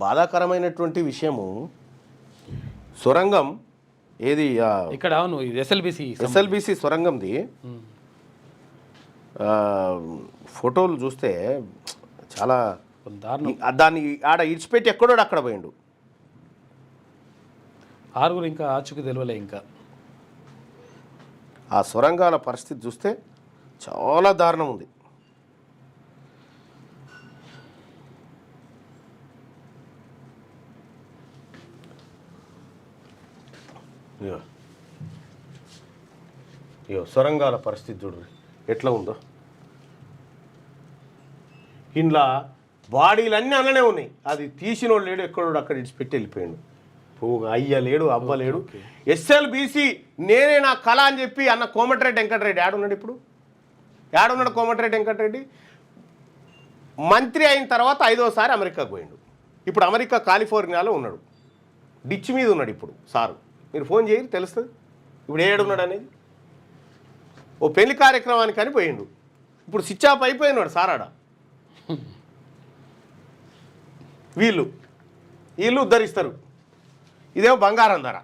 బాధాకరమైనటువంటి విషయము సొరంగం ఏది ఇక్కడ అవును ఎస్ఎల్బిసి సొరంగంది ఫోటోలు చూస్తే చాలా దాన్ని ఆడ ఇడిచిపెట్టి ఎక్కడో అక్కడ పోయిండు. 6 ఇంకా ఆచుకు తెలియలే. ఇంకా ఆ సొరంగాల పరిస్థితి చూస్తే చాలా దారుణం ఉంది. ఇయో సొరంగాల పరిస్థితి చూడు ఎట్లా ఉందో. ఇంట్లో బాడీలన్నీ అలానే ఉన్నాయి. అది తీసినోడు లేడు, ఎక్కడోడు అక్కడ ఇడిచిపెట్టి వెళ్ళిపోయాడు. అయ్య లేడు, అవ్వ లేడు. ఎస్ఎల్బిసి నేనే నా కళ అని చెప్పి అన్న కోమటిరెడ్డి వెంకటరెడ్డి ఏడున్నాడు ఇప్పుడు? ఏడున్నాడు కోమటిరెడ్డి వెంకటరెడ్డి? మంత్రి అయిన తర్వాత 5వసారి అమెరికాకు పోయిండు. ఇప్పుడు అమెరికా కాలిఫోర్నియాలో ఉన్నాడు, డిచ్ మీద ఉన్నాడు ఇప్పుడు సారు. మీరు ఫోన్ చేయరు తెలుస్తుంది ఇప్పుడు ఏడున్నాడు అనేది. ఓ పెళ్లి కార్యక్రమానికి అని పోయిండు, ఇప్పుడు స్విచ్ ఆఫ్ అయిపోయినాడు సారాడ. వీళ్ళు ఉద్ధరిస్తారు. ఇదేమో బంగారం ధర.